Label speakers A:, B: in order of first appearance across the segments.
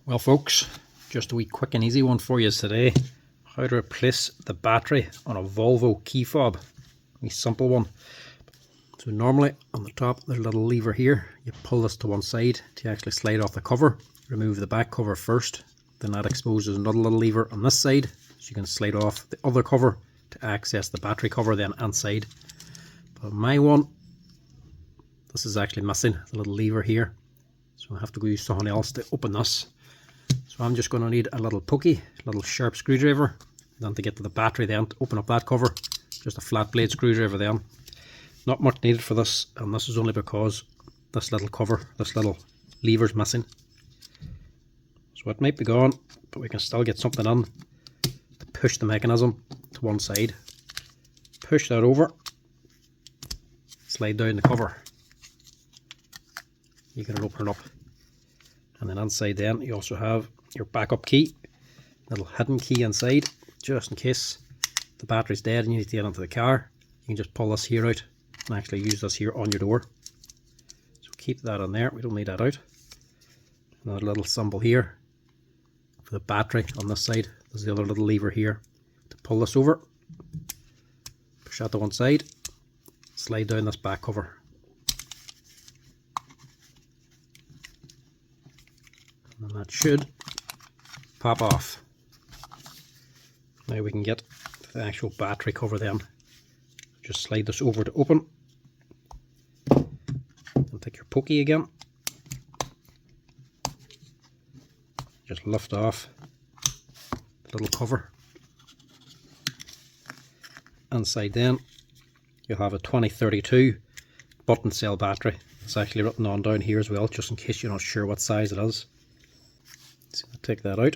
A: Well folks, just a wee quick and easy one for you today. How to replace the battery on a Volvo key fob. A simple one. So normally on the top there's a little lever here. You pull this to one side to actually slide off the cover. Remove the back cover first. Then that exposes another little lever on this side. So you can slide off the other cover to access the battery cover then inside. But my one, this is actually missing the little lever here. So I have to go use something else to open this. So I'm just going to need a little pokey, a little sharp screwdriver. Then to get to the battery then, to open up that cover, just a flat blade screwdriver then. Not much needed for this, and this is only because this little cover, this little lever is missing. So it might be gone, but we can still get something in to push the mechanism to one side. Push that over, slide down the cover. You can open it up. And then inside then you also have your backup key, little hidden key inside, just in case the battery's dead and you need to get into the car. You can just pull this here out and actually use this here on your door. So keep that on there, we don't need that out. Another little symbol here for the battery on this side. There's the other little lever here to pull this over. Push that to one side, slide down this back cover. And that should pop off. Now we can get the actual battery cover then. Just slide this over to open. And take your pokey again. Just lift off the little cover. Inside then you'll have a 2032 button cell battery. It's actually written on down here as well, just in case you're not sure what size it is. So take that out,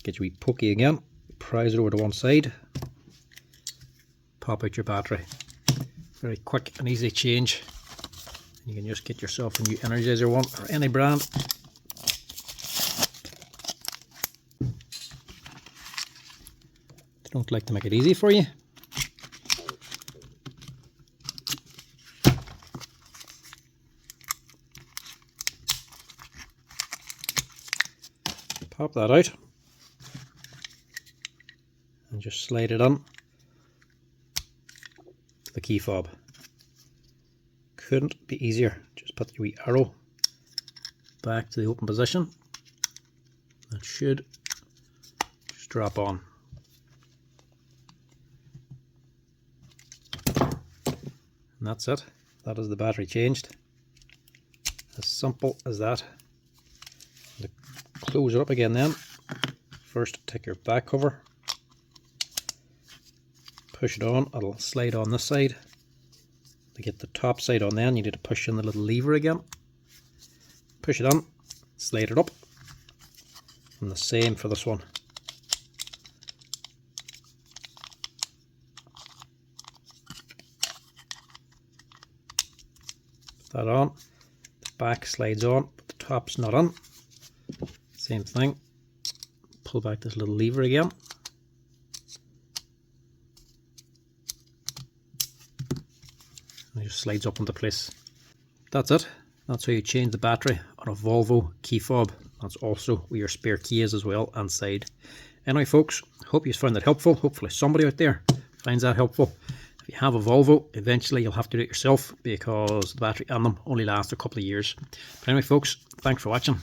A: get your wee pokey again, prise it over to one side, pop out your battery. Very quick and easy change. You can just get yourself a new Energizer one or any brand. They don't like to make it easy for you. Pop that out and just slide it on to the key fob. Couldn't be easier. Just put your wee arrow back to the open position. That should just drop on. And that's it. That is the battery changed. As simple as that. Close it up again then. First take your back cover, push it on, it'll slide on this side. To get the top side on then you need to push in the little lever again. Push it on, slide it up, and the same for this one. Put that on, the back slides on, but the top's not on. Same thing, pull back this little lever again. And it just slides up into place. That's it. That's how you change the battery on a Volvo key fob. That's also where your spare key is as well inside. Anyway folks, hope you found that helpful. Hopefully somebody out there finds that helpful. If you have a Volvo, eventually you'll have to do it yourself because the battery on them only lasts a couple of years. But anyway folks, thanks for watching.